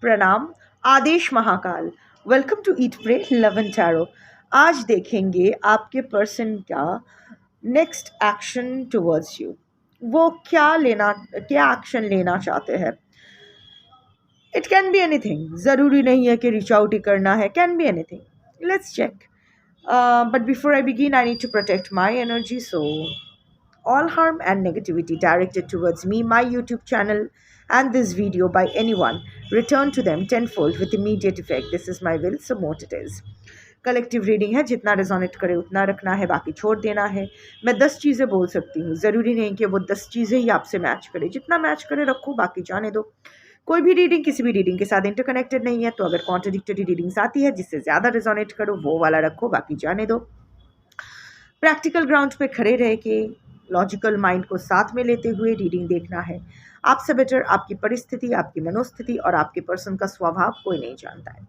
प्रणाम। आदेश Mahakal. Welcome to eat pray love and tarot. आज देखेंगे आपके पर्सन का नेक्स्ट एक्शन टुवर्ड्स यू। वो क्या एक्शन लेना चाहते हैं। इट कैन बी एनीथिंग, ज़रूरी नहीं है कि रीच आउट ही करना है, can be anything. Let's check. But before I begin I need to protect my energy, so all harm and negativity directed towards me, my YouTube channel, and this video by anyone return to them tenfold with immediate effect. This is my will, so mote it is. Collective reading है, जितना resonate करे उतना रखना है, बाकी छोड़ देना है। मैं 10 चीज़ें बोल सकती हूँ, ज़रूरी नहीं कि वो 10 चीज़ें ही आपसे मैच करे। जितना मैच करे रखो, बाकी जाने दो। कोई भी रीडिंग किसी भी रीडिंग के साथ इंटरकनेक्टेड नहीं है, तो अगर कॉन्ट्रडिक्टरी रीडिंग्स आती है जिससे ज़्यादा रेजोनेट करो, वो वाला रखो, बाकी जाने दो। प्रैक्टिकल ग्राउंड पे खड़े रह के लॉजिकल माइंड को साथ में लेते हुए रीडिंग देखना है। आपसे बेटर आपकी परिस्थिति, आपकी मनोस्थिति और आपके पर्सन का स्वभाव कोई नहीं जानता है।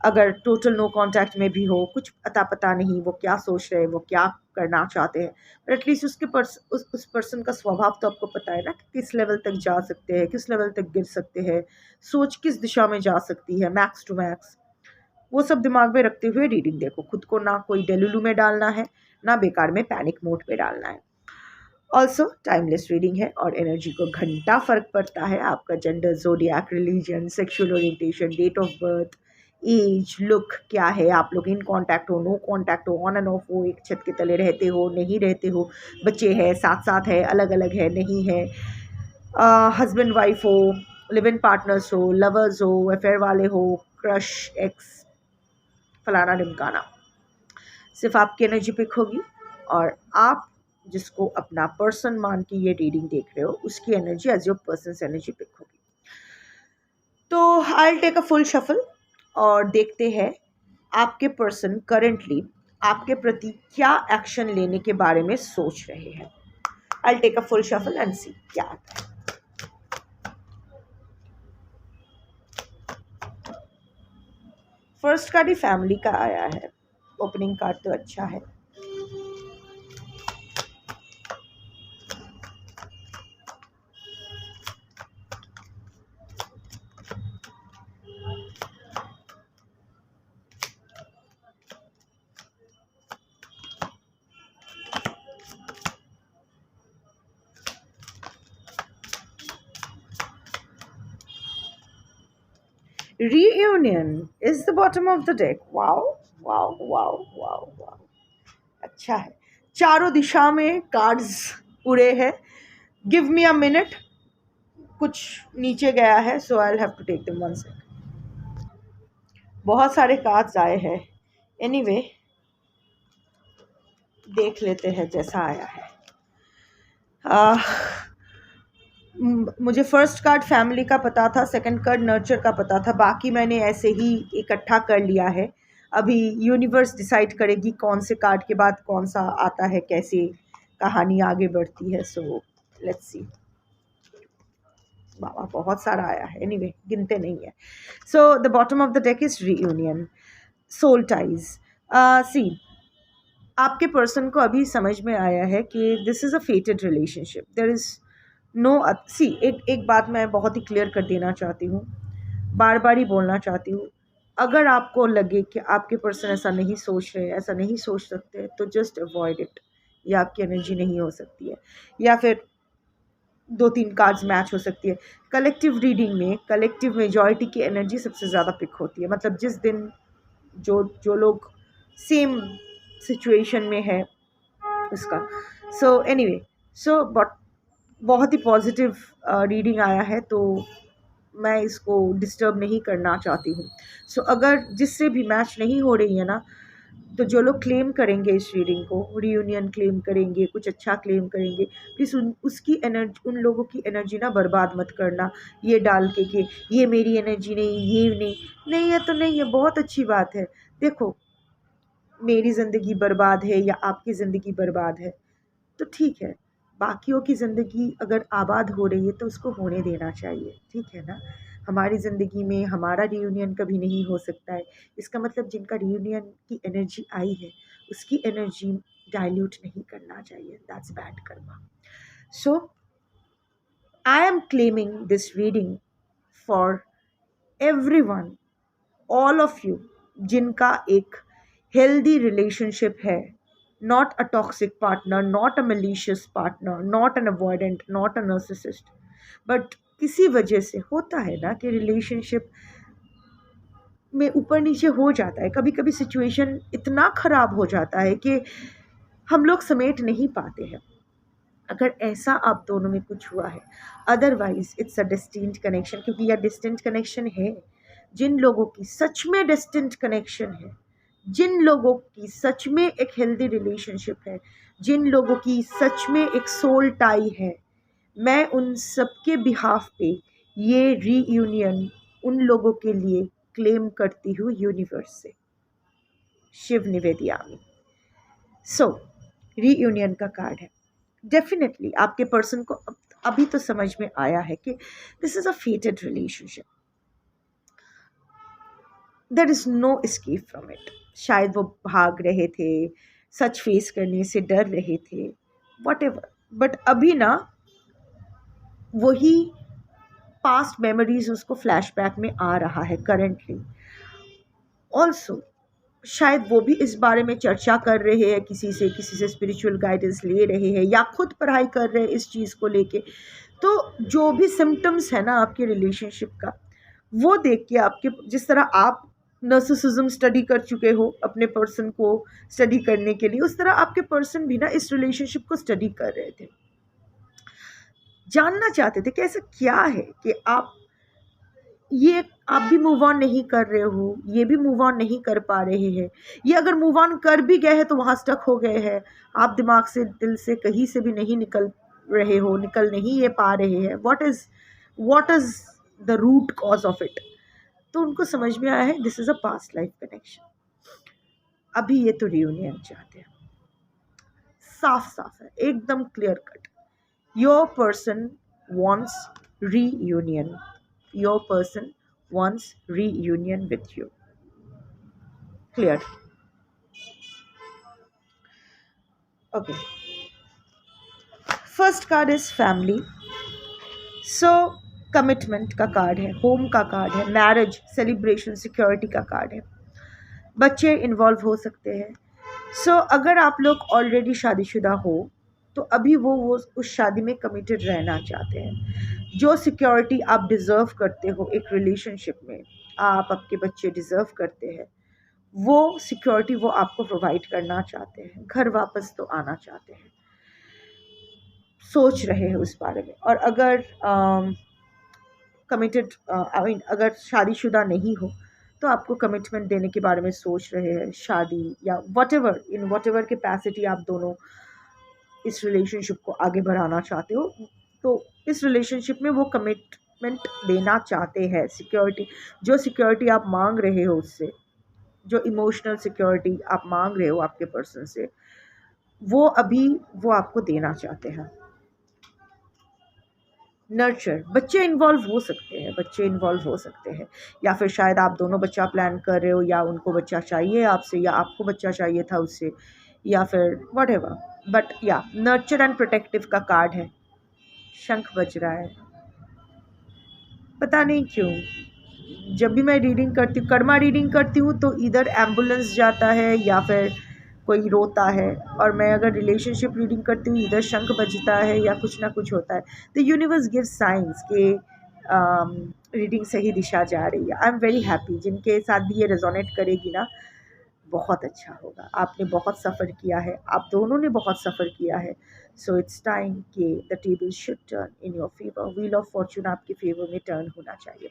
अगर टोटल नो कांटेक्ट में भी हो, कुछ अता पता नहीं वो क्या सोच रहे हैं, वो क्या करना चाहते हैं, पर एटलीस्ट उस पर्सन का स्वभाव तो आपको पता है ना कि किस लेवल तक जा सकते हैं, किस लेवल तक गिर सकते हैं, सोच किस दिशा में जा सकती है, मैक्स टू मैक्स। वो सब दिमाग में रखते हुए रीडिंग देखो। खुद को ना कोई डेलुलू में डालना है, ना बेकार में पैनिक मोड पे डालना है। ऑल्सो टाइमलेस रीडिंग है और एनर्जी को घंटा फर्क पड़ता है। आपका gender, zodiac, religion, sexual orientation, date of birth, age, look क्या है, आप लोग इन कांटेक्ट हो, नो कांटेक्ट हो, ऑन एंड ऑफ हो, एक छत के तले रहते हो, नहीं रहते हो, बच्चे हैं, साथ साथ है, अलग अलग है, नहीं है, हस्बैंड वाइफ हो, लिव इन पार्टनर्स हो, लवर्स हो, अफेयर वाले हो, क्रश, एक्स, फलाना ढिमकाना। सिर्फ आपकी एनर्जी पिक होगी और आप जिसको अपना पर्सन मान के ये रीडिंग देख रहे हो, उसकी energy as your person energy pick होगी। तो I will take a full shuffle और देखते हैं आपके पर्सन करेंटली आपके प्रति क्या एक्शन लेने के बारे में सोच रहे हैं। I will take a full shuffle and see क्या आता है। फर्स्ट कार्ड ही फैमिली का आया है। ओपनिंग कार्ड तो अच्छा है। Reunion is the bottom of the deck. Wow, wow, wow, wow, wow. अच्छा है। चारों दिशा में कार्ड्स उड़े हैं। Give me a minute. कुछ नीचे गया है, so I have to take them one second. बहुत सारे कार्ड्स आए हैं। एनीवे, देख लेते हैं जैसा आया है। मुझे फर्स्ट कार्ड फैमिली का पता था, सेकंड कार्ड नर्चर का पता था, बाकी मैंने ऐसे ही इकट्ठा कर लिया है। अभी यूनिवर्स डिसाइड करेगी कौन से कार्ड के बाद कौन सा आता है, कैसे कहानी आगे बढ़ती है। So let's see. बाबा बहुत सारा आया है। एनीवे, गिनते नहीं है। So the bottom of the deck is reunion, soul ties. See, आपके पर्सन को अभी समझ में आया है कि this is a fated relationship. There is no see, एक बात मैं बहुत ही क्लियर कर देना चाहती हूँ, बार बार ही बोलना चाहती हूँ। अगर आपको लगे कि आपके पर्सन ऐसा नहीं सोच रहे, ऐसा नहीं सोच सकते, तो जस्ट अवॉइड इट। या आपकी एनर्जी नहीं हो सकती है, या फिर 2-3 कार्ड्स मैच हो सकती है। कलेक्टिव रीडिंग में कलेक्टिव मेजॉरिटी की एनर्जी सबसे ज़्यादा पिक होती है। मतलब जिस दिन जो जो लोग सेम सिचुएशन में है उसका। सो एनीवे, सो बट बहुत ही पॉजिटिव रीडिंग आया है, तो मैं इसको डिस्टर्ब नहीं करना चाहती हूँ। सो अगर जिससे भी मैच नहीं हो रही है ना, तो जो लोग क्लेम करेंगे इस रीडिंग को, रियूनियन क्लेम करेंगे, कुछ अच्छा क्लेम करेंगे, प्लीज़ उसकी एनर्जी, उन लोगों की एनर्जी ना बर्बाद मत करना, ये डाल के कि ये मेरी एनर्जी नहीं, ये नहीं है तो नहीं है, बहुत अच्छी बात है। देखो, मेरी ज़िंदगी बर्बाद है या आपकी ज़िंदगी बर्बाद है तो ठीक है, बाकियों की ज़िंदगी अगर आबाद हो रही है तो उसको होने देना चाहिए, ठीक है ना। हमारी ज़िंदगी में हमारा रियूनियन कभी नहीं हो सकता है, इसका मतलब जिनका रियूनियन की एनर्जी आई है उसकी एनर्जी डाइल्यूट नहीं करना चाहिए। That's bad Karma. So I am claiming this reading for everyone, all of you जिनका एक हेल्दी रिलेशनशिप है, not a toxic partner, not a malicious partner, not an avoidant, not a narcissist, but किसी वजह से होता है ना कि रिलेशनशिप में ऊपर नीचे हो जाता है, कभी कभी सिचुएशन इतना ख़राब हो जाता है कि हम लोग समेट नहीं पाते हैं। अगर ऐसा आप दोनों में कुछ हुआ है, otherwise it's a distant connection, क्योंकि यह डिस्टेंट कनेक्शन है। जिन लोगों की सच में डिस्टेंट कनेक्शन है, जिन लोगों की सच में एक हेल्दी रिलेशनशिप है, जिन लोगों की सच में एक सोल टाई है, मैं उन सबके बिहाफ पे ये रीयूनियन उन लोगों के लिए क्लेम करती हूँ यूनिवर्स से। शिव निवेदियामी। सो रीयूनियन का कार्ड है। डेफिनेटली आपके पर्सन को अभी तो समझ में आया है कि this is a fated relationship, there is no escape from it. शायद वो भाग रहे थे, सच फेस करने से डर रहे थे, वट एवर, बट अभी ना वही पास्ट मेमोरीज उसको फ्लैशबैक में आ रहा है करेंटली। ऑल्सो शायद वो भी इस बारे में चर्चा कर रहे हैं किसी से स्पिरिचुअल गाइडेंस ले रहे हैं या खुद पढ़ाई कर रहे हैं इस चीज़ को लेके। तो जो भी सिम्टम्स है ना आपके रिलेशनशिप का, वो देख के आपके, जिस तरह आप नर्सिसिज्म स्टडी कर चुके हो अपने पर्सन को स्टडी करने के लिए, उस तरह आपके पर्सन भी ना इस रिलेशनशिप को स्टडी कर रहे थे, जानना चाहते थे कि ऐसा क्या है कि आप भी मूव ऑन नहीं कर रहे हो, ये भी मूव ऑन नहीं कर पा रहे हैं, ये अगर मूव ऑन कर भी गए हैं तो वहाँ स्टक हो गए हैं, आप दिमाग से दिल से कहीं से भी नहीं निकल रहे हो, निकल नहीं ये पा रहे हैं। What is the root cause of it? तो उनको समझ में आया है this is a past life connection. अभी ये तो रियूनियन चाहते हैं, साफ साफ है, एकदम clear cut. Your person wants reunion. Your person wants reunion with you. Clear? Okay. First card is family. So commitment का कार्ड है, होम का कार्ड है, मैरिज, सेलिब्रेशन, सिक्योरिटी का कार्ड है, बच्चे इन्वॉल्व हो सकते हैं। सो अगर आप लोग ऑलरेडी शादीशुदा हो तो अभी वो उस शादी में कमिटेड रहना चाहते हैं। जो सिक्योरिटी आप डिज़र्व करते हो एक रिलेशनशिप में, आप आपके बच्चे डिज़र्व करते हैं, वो सिक्योरिटी वो आपको प्रोवाइड करना चाहते हैं। घर वापस तो आना चाहते हैं, सोच रहे हैं उस बारे में। और अगर कमिटेड आई मीन अगर शादीशुदा नहीं हो तो आपको कमिटमेंट देने के बारे में सोच रहे हैं, शादी या वॉटेवर, इन वॉटेवर कैपेसिटी आप दोनों इस रिलेशनशिप को आगे बढ़ाना चाहते हो, तो इस रिलेशनशिप में वो कमिटमेंट देना चाहते हैं। सिक्योरिटी, जो सिक्योरिटी आप मांग रहे हो उससे, जो इमोशनल सिक्योरिटी आप मांग रहे हो आपके पर्सन से, वो अभी वो आपको देना चाहते हैं। नर्चर, बच्चे इन्वॉल्व हो सकते हैं, बच्चे इन्वॉल्व हो सकते हैं, या फिर शायद आप दोनों बच्चा प्लान कर रहे हो, या उनको बच्चा चाहिए आपसे, या आपको बच्चा चाहिए था उससे, या फिर वट एवर, बट या नर्चर एंड प्रोटेक्टिव का कार्ड है। शंख बज रहा है, पता नहीं क्यों जब भी मैं रीडिंग करती हूँ, कर्मा रीडिंग करती हूँ, तो इधर एम्बुलेंस जाता है या फिर कोई रोता है, और मैं अगर रिलेशनशिप रीडिंग करती हूँ इधर शंख बजता है या कुछ ना कुछ होता है। तो यूनिवर्स गिव साइंस के रीडिंग सही दिशा जा रही है। आई एम वेरी हैप्पी, जिनके साथ भी ये रेजोनेट करेगी ना, बहुत अच्छा होगा। आपने बहुत सफ़र किया है, आप दोनों ने बहुत सफ़र किया है। सो इट्स टाइम कि the table should turn in your favour, wheel of fortune आपके फेवर में टर्न होना चाहिए।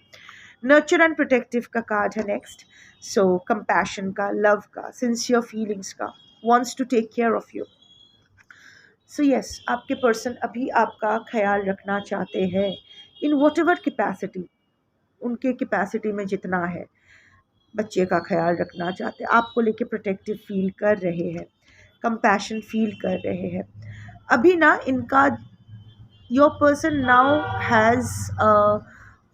नर्चर एंड प्रोटेक्टिव का कार्ड है नेक्स्ट। सो कंपैशन का, लव का, सिंसियर फीलिंग्स का, wants to take care of you. So yes, आपके पर्सन अभी आपका ख्याल रखना चाहते हैं इन वॉट एवर कैपेसिटी, उनके कैपेसिटी में जितना है। बच्चे का ख्याल रखना चाहते हैं, आपको लेके प्रोटेक्टिव फील कर रहे हैं, कंपैशन फील कर रहे हैं। अभी ना इनका, your person now has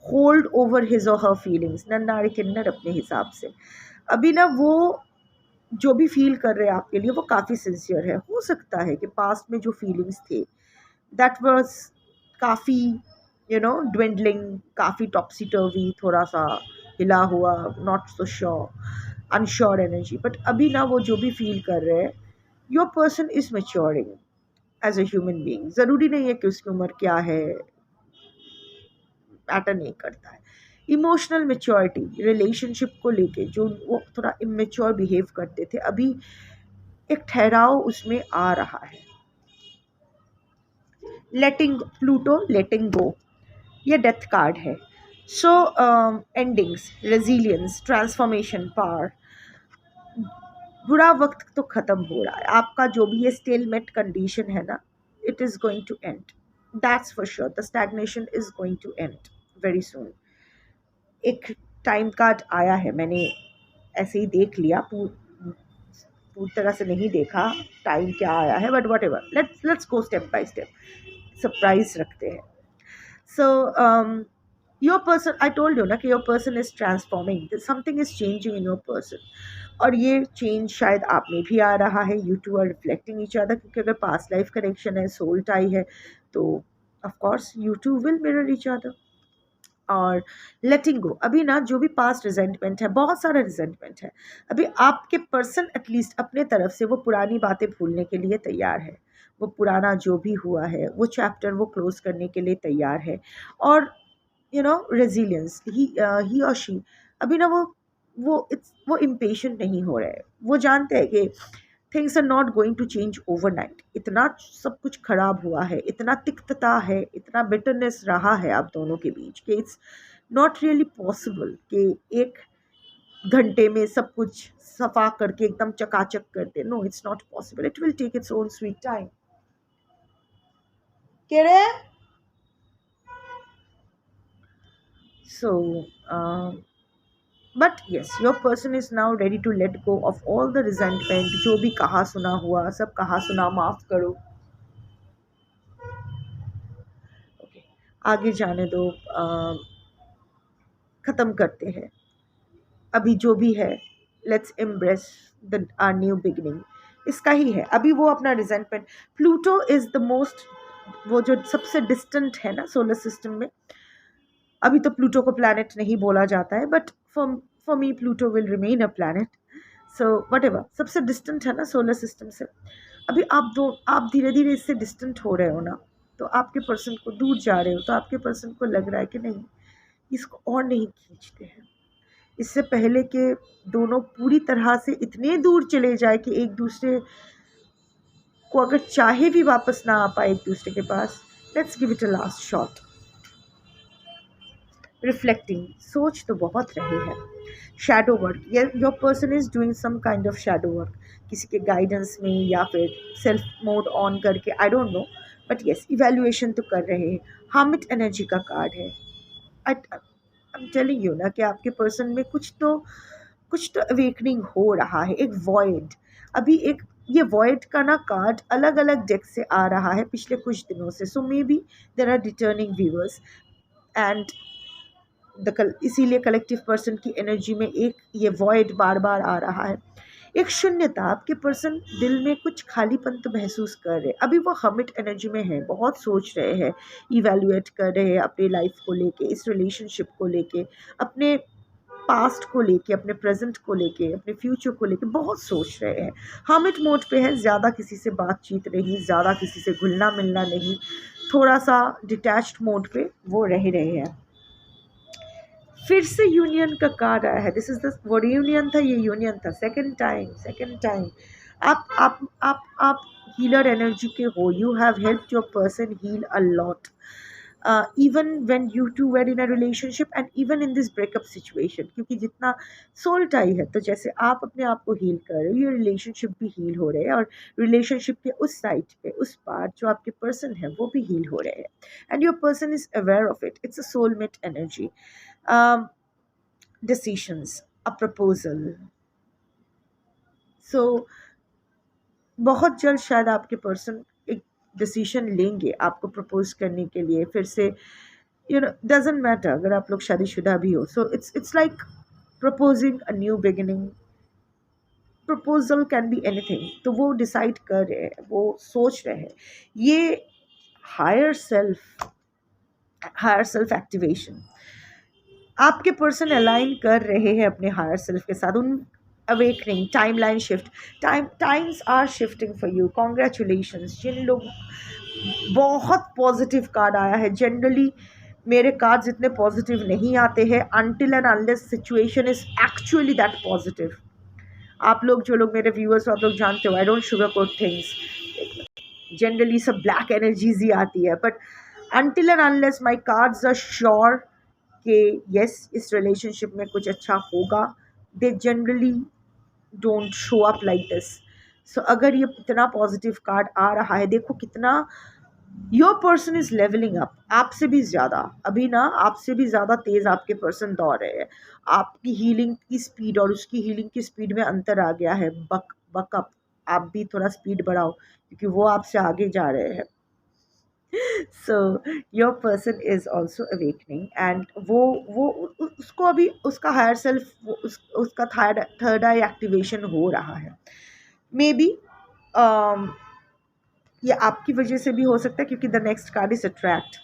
hold over his or her feelings, नन्नारी किन्नर अपने हिसाब से। अभी ना वो जो भी फील कर रहे हैं आपके लिए वो काफ़ी सिंसियर है। हो सकता है कि पास्ट में जो फीलिंग्स थे दैट वाज काफ़ी ड्विंडलिंग, काफ़ी टॉप्सी टर्वी, थोड़ा सा हिला हुआ, not so sure, unsure energy. But अभी ना वो जो भी फील कर रहे हैं, your person is maturing as a human being. ज़रूरी नहीं है कि उसकी उम्र क्या है, मैटर नहीं करता है। इमोशनल मेच्योरिटी, रिलेशनशिप को लेके जो वो थोड़ा इमेच्योर बिहेव करते थे, अभी एक ठहराव उसमें आ रहा है। लेटिंग, प्लूटो लेटिंग गो, ये डेथ कार्ड है। सो एंडिंग्स, रेजिलियंस, ट्रांसफॉर्मेशन, पावर। बुरा वक्त तो खत्म हो रहा है, आपका जो भी ये स्टेलमेट कंडीशन है ना, it is going to end, that's for sure. The stagnation is going to end very soon. एक टाइम कार्ड आया है, मैंने ऐसे ही देख लिया, पूरी तरह से नहीं देखा टाइम क्या आया है, but what ever, let's go step by step, surprise रखते हैं। So your person, I told you ना कि your person is transforming, something is changing in your person. और ये चेंज शायद आप में भी आ रहा है, you two are reflecting each other, क्योंकि अगर पास्ट लाइफ कनेक्शन है, सोल टाई है, तो of course you two will mirror each other. और लेटिंग गो, अभी ना जो भी पास्ट रिजेंटमेंट है, बहुत सारा रिजेंटमेंट है, अभी आपके पर्सन एटलीस्ट अपने तरफ से वो पुरानी बातें भूलने के लिए तैयार है। वो पुराना जो भी हुआ है, वो चैप्टर वो क्लोज करने के लिए तैयार है। और यू नो रेजिलियंस, ही और शी, अभी ना वो इम्पेशेंट नहीं हो रहे हैं। वो जानते हैं कि things are not going to change overnight. इतना सब कुछ खराब हुआ है, इतना तिक्तता है, इतना बिटरनेस रहा है आप दोनों के बीच, कि इट्स नॉट रियली पॉसिबल कि एक घंटे में सब कुछ सफा करके एकदम चकाचक कर दे। No, it's not possible, it will take its own sweet time. कह रहे हैं so but yes, your person is now ready to let go of all the resentment, जो भी कहा सुना हुआ, सब कहा सुना माफ करो। ओके, आगे जाने दो, ख़त्म करते हैं अभी जो भी है। Let's embrace the are new beginning, इसका ही है अभी वो अपना resentment. Pluto is the most, वो जो सबसे डिस्टेंट है ना सोलर सिस्टम में, अभी तो प्लूटो को प्लैनेट नहीं बोला जाता है, but for me Pluto will remain a planet. So what ever, सबसे डिस्टेंट है ना सोलर सिस्टम से। अभी आप धीरे धीरे इससे डिस्टेंट हो रहे हो ना, तो आपके पर्सन को दूर जा रहे हो, तो आपके पर्सन को लग रहा है कि नहीं, इसको और नहीं खींचते हैं। इससे पहले कि दोनों पूरी तरह से इतने दूर चले जाए कि एक दूसरे को अगर चाहे भी वापस ना आ पाए एक दूसरे के पास, let's give it a last shot. Reflecting, सोच तो बहुत रहे हैं। Shadow work, your person is doing some kind of shadow work, किसी के गाइडेंस में या फिर सेल्फ मोड ऑन करके, I don't know, but yes evaluation तो कर रहे हैं। हामिट एनर्जी का कार्ड है। आई एम टेलिंग यू ना कि आपके पर्सन में कुछ तो अवेकनिंग हो रहा है, एक वॉइड। अभी एक ये वॉइड का ना कार्ड अलग अलग डेक से आ रहा है पिछले कुछ दिनों से। So maybe there are returning viewers and इसीलिए कलेक्टिव पर्सन की एनर्जी में एक ये वॉइड बार बार आ रहा है, एक शून्यता। आपके पर्सन दिल में कुछ खालीपन तो महसूस कर रहे हैं। अभी वो हमिट एनर्जी में है, बहुत सोच रहे हैं, इवैल्यूएट कर रहे हैं अपनी लाइफ को लेके, इस रिलेशनशिप को लेके, अपने पास्ट को लेके, अपने प्रेजेंट को लेके, अपने फ्यूचर को लेके बहुत सोच रहे हैं। हमिट मोड पे है, ज़्यादा किसी से बातचीत नहीं, ज़्यादा किसी से घुलना मिलना नहीं, थोड़ा सा डिटैच्ड मोड पे वो रह रहे हैं। फिर से यूनियन का कार्ड आया है। दिस इज द, वो यूनियन था, ये यूनियन था, सेकंड टाइम। आप हीलर एनर्जी के हो, you have helped your person heal a lot, even when you two were in a relationship and even in this breakup situation, क्योंकि जितना soul tie है, तो जैसे आप अपने आप को हील कर रहे हो, ये रिलेशनशिप भी हील हो रहे हैं, और रिलेशनशिप के उस साइड पे, उस पार्ट जो आपके पर्सन है, वो भी हील हो रहे हैं, and your person is aware of it. It's a soulmate energy. Decisions, a proposal. So बहुत जल्द शायद आपके पर्सन एक डिसीजन लेंगे आपको प्रपोज करने के लिए फिर से। यू नो, डजेंट मैटर अगर आप लोग शादीशुदा भी हो, सो it's like proposing a new beginning. Proposal can be anything, तो वो डिसाइड कर रहे हैं, वो सोच रहे हैं। ये higher self higher self activation, आपके पर्सन अलाइन कर रहे हैं अपने हायर सेल्फ के साथ। उन awakening timeline shift, times are shifting for you, congratulations. जिन लोग, बहुत पॉजिटिव कार्ड आया है। जनरली मेरे कार्ड्स इतने पॉजिटिव नहीं आते हैं until and unless situation is actually that positive. आप लोग, जो लोग मेरे व्यूअर्स हो, आप लोग जानते हो I don't sugar coat things. Generally सब ब्लैक एनर्जीज ही आती है, but until and unless my cards are sure कि यस इस रिलेशनशिप में कुछ अच्छा होगा, they generally don't show up like this. So अगर ये इतना पॉजिटिव कार्ड आ रहा है, देखो कितना your person is levelling up, आपसे भी ज़्यादा, अभी ना आपसे भी ज़्यादा तेज़ आपके पर्सन दौड़ रहे हैं। आपकी हीलिंग की स्पीड और उसकी हीलिंग की स्पीड में अंतर आ गया है। बक अप, आप भी थोड़ा स्पीड बढ़ाओ क्योंकि वो आपसे आगे जा रहे हैं। So your person is also awakening and वो उसको अभी उसका हायर सेल्फ, उसका थर्ड आई एक्टिवेशन हो रहा है। मे बी ये आपकी वजह से भी हो सकता है क्योंकि the next card is attract.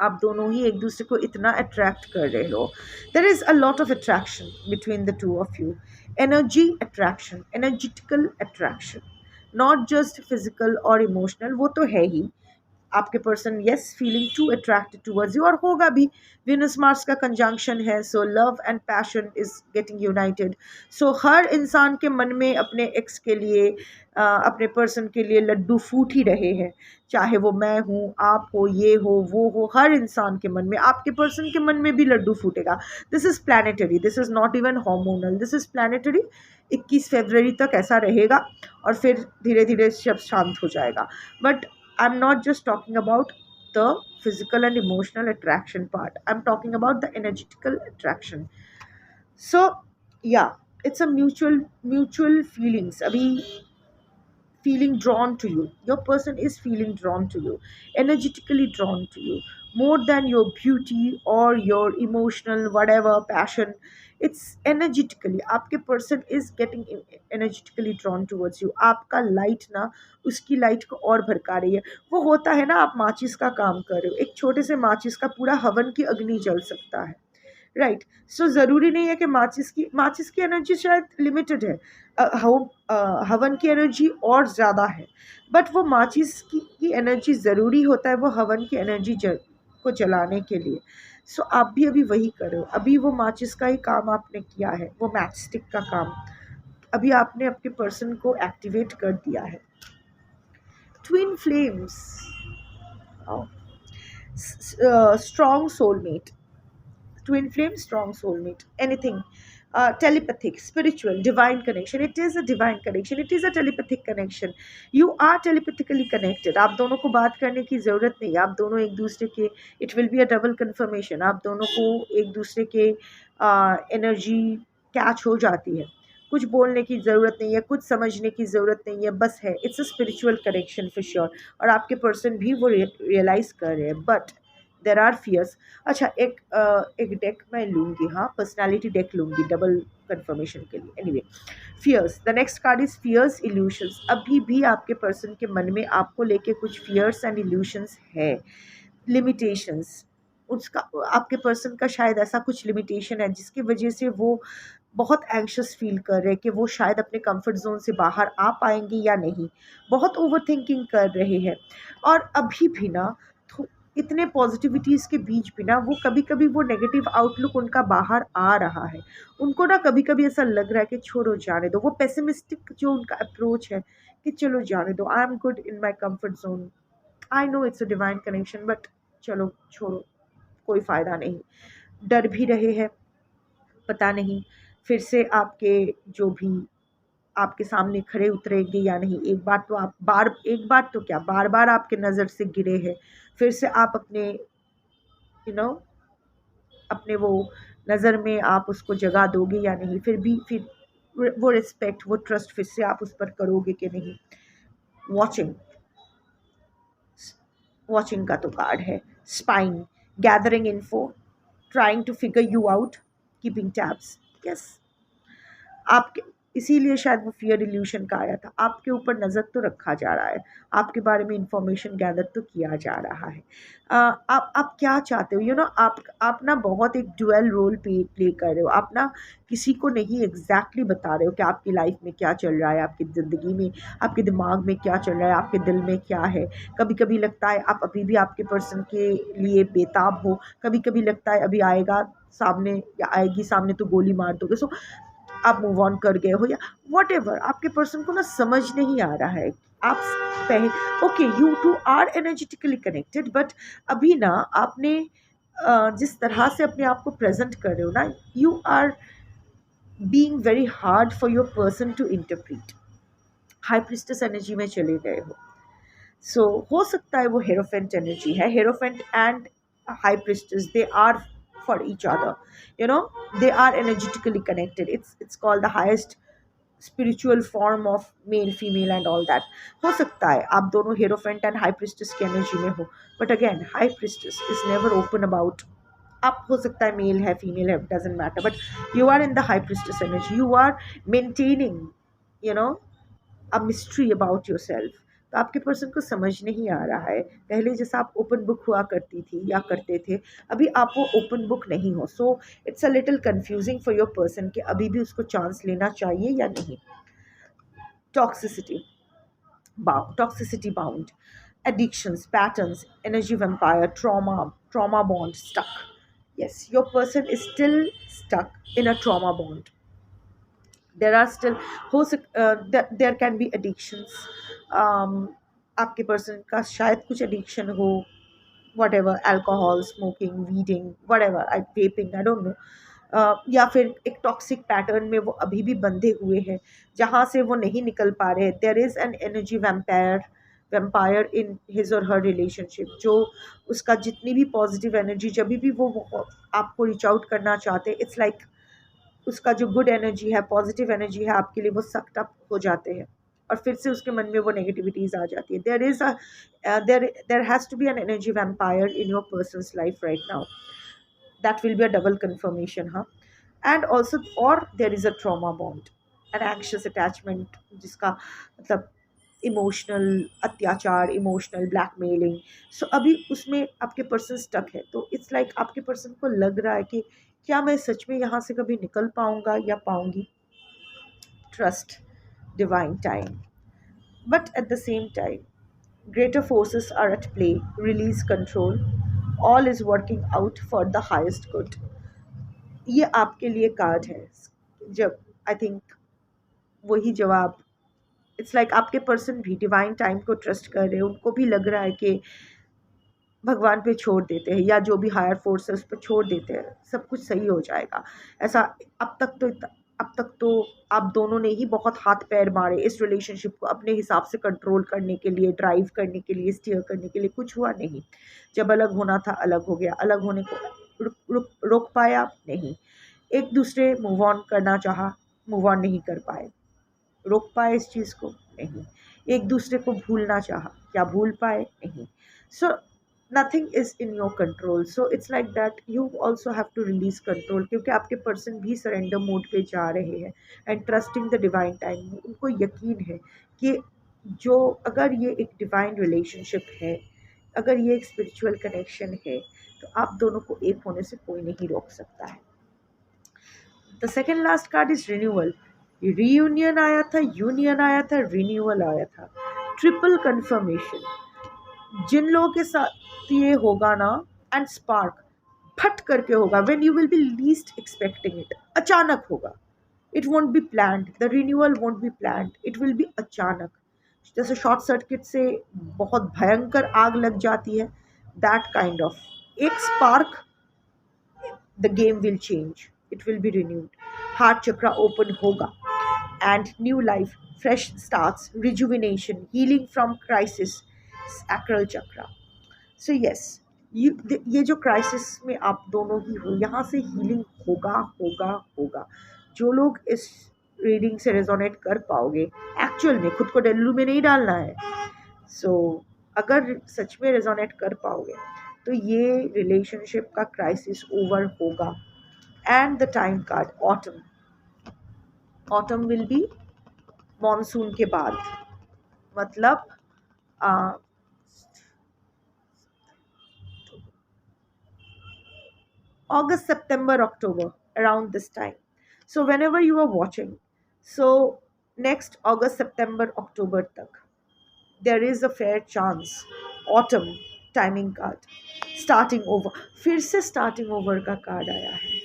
आप दोनों ही एक दूसरे को इतना अट्रैक्ट कर रहे हो। There is a lot of attraction between the two of you. Energy attraction, energetical attraction, not just physical और इमोशनल, वो तो है ही। आपके person yes feeling to attracted towards you, और होगा भी। विनस मार्स का कंजंक्शन है, so love and passion is getting united. So हर इंसान के मन में अपने एक्स के लिए, अपने पर्सन के लिए लड्डू फूट ही रहे हैं। चाहे वो मैं हूँ, आप हो, ये हो, वो हो, हर इंसान के मन में, आपके पर्सन के मन में भी लड्डू फूटेगा। This is planetary, this is not even hormonal, this is planetary. 21 फरवरी तक ऐसा रहेगा और फिर धीरे धीरे सब शांत हो जाएगा। But I'm not just talking about the physical and emotional attraction part. I'm talking about the energetical attraction. So, yeah, it's a mutual feelings. Abhi feeling drawn to you. Your person is feeling drawn to you, energetically drawn to you, more than your beauty or your emotional whatever passion. It's energetically. आपके person is getting energetically drawn towards you. आपका light ना उसकी light को और भड़का रही है। वो होता है ना, आप माचिस का काम कर रहे हो, एक छोटे से माचिस का पूरा हवन की अग्नि जल सकता है, राइट। सो ज़रूरी नहीं है कि माचिस की एनर्जी शायद लिमिटेड है, हवन की एनर्जी और ज़्यादा है, बट वो माचिस की एनर्जी ज़रूरी होता है वो हवन की एनर्जी को जलाने के लिए। सो आप भी अभी वही करो। अभी वो माचिस का ही काम आपने किया है, वो मैच स्टिक का काम अभी आपने अपने पर्सन को एक्टिवेट कर दिया है। Twin flames, strong soulmate, twin flame, strong soulmate, anything, telepathic, spiritual, divine connection. It is a divine connection, it is a telepathic connection. You are telepathically connected. आप दोनों को बात करने की ज़रूरत नहीं, आप दोनों एक दूसरे के, it will be a double confirmation, आप दोनों को एक दूसरे के एनर्जी कैच हो जाती है। कुछ बोलने की ज़रूरत नहीं है, कुछ समझने की ज़रूरत नहीं है, बस है, it's a spiritual connection for sure. और आपके पर्सन भी वो रियलाइज़ कर रहे हैं, बट देर आर फियर्स। अच्छा, एक डेक मैं लूँगी, हाँ, पर्सनालिटी डेक लूँगी डबल कंफर्मेशन के लिए। Anyway, fears, the next card is fears illusions. अभी भी आपके पर्सन के मन में आपको लेके कुछ फियर्स एंड इल्यूशंस है, लिमिटेशंस। उसका, आपके पर्सन का शायद ऐसा कुछ लिमिटेशन है जिसकी वजह से वो बहुत एंग्शियस फील कर रहे हैं कि वो शायद अपने कंफर्ट जोन से बाहर आ पाएंगे या नहीं। बहुत ओवर थिंकिंग कर रहे हैं, और अभी भी ना इतने पॉजिटिविटीज़ के बीच भी ना वो कभी कभी वो नेगेटिव आउटलुक उनका बाहर आ रहा है। उनको ना कभी कभी ऐसा लग रहा है कि छोड़ो जाने दो, वो पेसिमिस्टिक जो उनका अप्रोच है कि चलो जाने दो, I am good in my comfort zone, I know it's a divine connection, but चलो छोड़ो, कोई फ़ायदा नहीं। डर भी रहे हैं, पता नहीं फिर से आपके जो भी आपके सामने खड़े उतरेंगे या नहीं। एक बार तो आप एक बार तो क्या, बार बार आपके नज़र से गिरे हैं, फिर से आप अपने अपने वो नज़र में आप उसको जगह दोगे या नहीं, फिर वो रिस्पेक्ट, वो ट्रस्ट फिर से आप उस पर करोगे कि नहीं। वॉचिंग का तो कार्ड है। Spine, gathering info, trying to figure you out, keeping tabs. Yes, आपके इसीलिए शायद वो फियर इल्यूशन का आया था। आपके ऊपर नज़र तो रखा जा रहा है, आपके बारे में इंफॉर्मेशन गैदर तो किया जा रहा है। आप क्या चाहते हो, आप ना बहुत एक डुअल रोल प्ले कर रहे हो। आप ना किसी को नहीं एग्जैक्टली बता रहे हो कि आपकी लाइफ में क्या चल रहा है, आपकी ज़िंदगी में, आपके दिमाग में क्या चल रहा है, आपके दिल में क्या है। कभी कभी लगता है आप अभी भी आपके पर्सन के लिए बेताब हो, कभी कभी लगता है अभी आएगा सामने या आएगी सामने तो गोली मार दोगे, सो आप मूव ऑन कर गए हो, या वट एवर। आपके पर्सन को ना समझ नहीं आ रहा है। आप पहले okay, you two are energetically connected, but अभी ना आपने जिस तरह से अपने आप को प्रेजेंट कर रहे हो ना, you are being very hard for your person to interpret. High priestess energy में चले गए हो। सो हो सकता है वो हेरोफेंट एनर्जी है। Hierophant and high priestess, they are for each other, you know they are energetically connected. It's called the highest spiritual form of male female and all that. हो सकता है आप दोनों हेरोफेंट एंड हाई प्रिस्टेस की energy में हो, but again high priestess is never open about. आप हो सकता है मेल है फीमेल है, doesn't matter, but you are in the high priestess energy, you are maintaining you know a mystery about yourself. तो आपके पर्सन को समझ नहीं आ रहा है। पहले जैसा आप ओपन बुक हुआ करती थी या करते थे, अभी आप वो ओपन बुक नहीं हो। So it's a little confusing for your person कि अभी भी उसको चांस लेना चाहिए या नहीं। Toxicity toxicity bound, addictions, patterns, energy vampire, trauma bond, stuck. Yes, your person is still stuck in a trauma bond. There are still there can be addictions. आपके person का शायद कुछ एडिक्शन हो, whatever, alcohol, smoking, weeding, whatever, vaping, I don't know. या फिर एक toxic pattern में वो अभी भी बंधे हुए हैं जहाँ से वो नहीं निकल पा रहे हैं। There is an energy vampire in his or her relationship, जो उसका जितनी भी पॉजिटिव एनर्जी, जब भी वो आपको रीच आउट करना चाहते हैं, इट्स लाइक उसका जो गुड एनर्जी है, पॉजिटिव एनर्जी है आपके लिए, वो सक्ड अप हो जाते हैं और फिर से उसके मन में वो नेगेटिविटीज आ जाती है। There has to be an energy vampire in your persons life right now. That will be a double confirmation, हाँ। एंड ऑल्सो, और there is a trauma bond, an anxious attachment, जिसका मतलब इमोशनल अत्याचार, emotional blackmailing. सो अभी उसमें आपके person stuck है। तो इट्स लाइक आपके पर्सन को लग रहा है कि क्या मैं सच में यहाँ से कभी निकल पाऊँगा या पाऊँगी। Trust divine time, but at the same time greater forces are at play, release control, all is working out for the highest good. ये आपके लिए कार्ड है। जब आई थिंक वही जवाब, इट्स लाइक आपके पर्सन भी डिवाइन टाइम को ट्रस्ट कर रहे हैं। उनको भी लग रहा है कि भगवान पे छोड़ देते हैं या जो भी हायर फोर्स है उस पर छोड़ देते हैं, सब कुछ सही हो जाएगा। ऐसा अब तक तो आप दोनों ने ही बहुत हाथ पैर मारे इस रिलेशनशिप को अपने हिसाब से कंट्रोल करने के लिए, ड्राइव करने के लिए, स्टीयर करने के लिए। कुछ हुआ नहीं। जब अलग होना था अलग हो गया। अलग होने को रोक पाया नहीं। एक दूसरे मूव ऑन करना चाहा, मूव ऑन नहीं कर पाए। रोक पाए इस चीज़ को? नहीं। एक दूसरे को भूलना चाहा, क्या भूल पाए? नहीं। So nothing is in your control. So it's like that you also have to release control, क्योंकि आपके पर्सन भी सरेंडर मोड पे जा रहे हैं and trusting the divine time. उनको यकीन है कि जो अगर ये एक डिवाइन रिलेशनशिप है, अगर ये एक स्पिरिचुअल कनेक्शन है, तो आप दोनों को एक होने से कोई नहीं रोक सकता है। The second last card is renewal. Reunion आया था, यूनियन आया था, रिन्यूअल आया था, ट्रिपल कंफर्मेशन। जिन लोगों के साथ ये होगा ना, एंड स्पार्क फट करके होगा, when you will be least expecting it. अचानक होगा। It won't be planned, the renewal won't be planned, it will B अचानक। जैसे शॉर्ट सर्किट से बहुत भयंकर आग लग जाती है, दैट काइंड ऑफ एक spark, the game will change, it will be renewed, heart chakra open hoga, and new life, fresh starts, rejuvenation, healing from crisis, sacral chakra. So yes, ये जो क्राइसिस में आप दोनों ही हो, यहाँ से हीलिंग होगा होगा होगा। जो लोग इस रीडिंग से रेजोनेट कर पाओगे, एक्चुअल में खुद को डेलू में नहीं डालना है। सो अगर सच में रेजोनेट कर पाओगे तो ये रिलेशनशिप का क्राइसिस ओवर होगा। And the time card autumn, autumn will be monsoon के बाद, मतलब August, September, October, around this time. So whenever you are watching, so next August, September, October tak, there is a fair chance autumn timing card starting over. फिर से starting over का card आया है.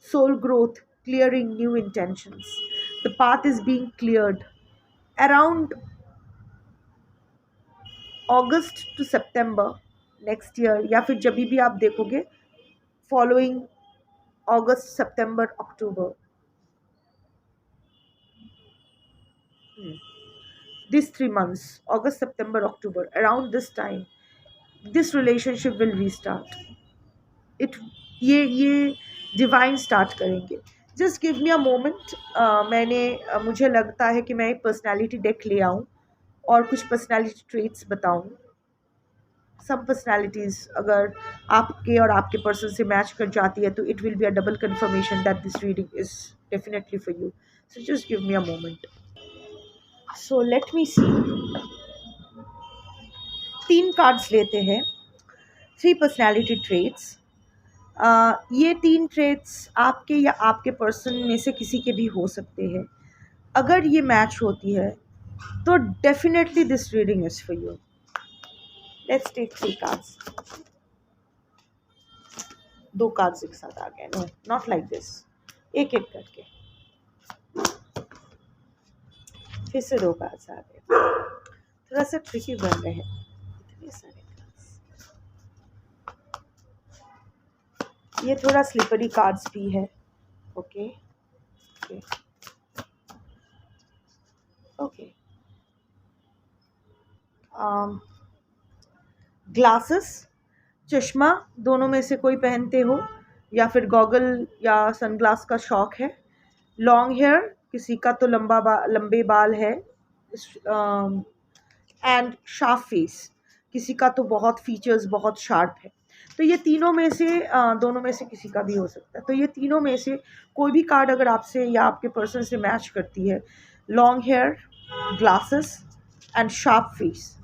Soul growth, clearing new intentions. The path is being cleared around August to September next year, या फिर जब भी आप देखोगे following August, September, October. These 3 months, August, September, October, around this time, this relationship will restart. It ये divine start करेंगे. Just give me a moment. मुझे लगता है कि मैं एक पर्सनैलिटी डेक ले आऊँ और कुछ पर्सनैलिटी ट्रेट्स बताऊँ. सब पर्सनैलिटीज़ अगर आपके और आपके पर्सन से मैच कर जाती है तो it will be a double confirmation that this reading is definitely for you. So just give me a moment. So let me see. 3 cards लेते हैं. 3 पर्सनैलिटी ट्रेट्स. ये 3 ट्रेट्स आपके या आपके पर्सन में से किसी के भी हो सकते हैं. अगर ये मैच होती है तो definitely this reading is for you. Let's take 3 cards. 2 cards एक साथ आ गए. No, not like this. एक एक करके. फिर से 2 कार्ड्स आ गए. थोड़ा सा ट्रिकी बन रहे हैं इतने सारे कार्ड्स. ये थोड़ा स्लिपरी कार्ड्स भी है. Okay okay okay. ग्लासेस, चश्मा, दोनों में से कोई पहनते हो या फिर गॉगल या सनग्लास का शौक है. लॉन्ग हेयर, किसी का तो लंबे बाल है. एंड शार्प फेस, किसी का तो बहुत फीचर्स बहुत शार्प है. तो ये तीनों में से दोनों में से किसी का भी हो सकता है. तो ये तीनों में से कोई भी कार्ड अगर आपसे या आपके पर्सन से मैच करती है, long hair, glasses and sharp face.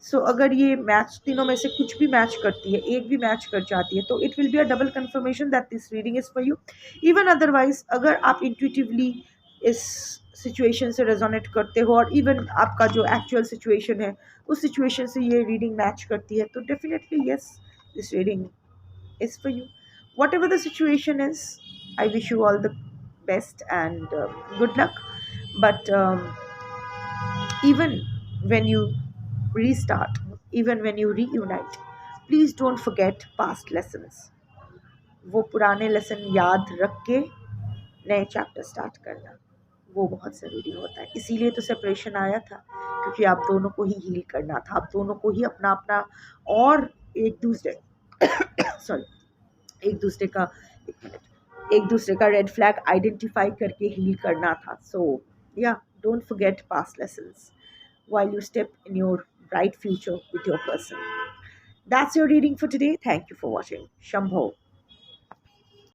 So अगर ये मैच तीनों में से कुछ भी मैच करती है, एक भी मैच कर जाती है, तो it will be a double confirmation that this reading is for you. Even otherwise अगर आप इंट्यूटिवली इस सिचुएशन से रेजोनेट करते हो और इवन आपका जो एक्चुअल सिचुएशन है उस सिचुएशन से ये रीडिंग मैच करती है, तो definitely yes, this reading is for you. What ever the situation is, I wish you all the best and good luck. But even when you restart, even when you reunite, please don't forget past lessons. वो पुराने lesson याद रख के नए chapter start करना, वो बहुत ज़रूरी होता है. इसीलिए तो सेपरेशन आया था, क्योंकि आप दोनों को ही हील करना था. आप दोनों को ही अपना अपना और एक दूसरे सॉरी एक दूसरे का एक दूसरे का रेड फ्लैग आइडेंटिफाई करके हील करना था. सो या, don't forget past lessons while you step in your bright future with your person. That's your reading for today. Thank you for watching. Shambho.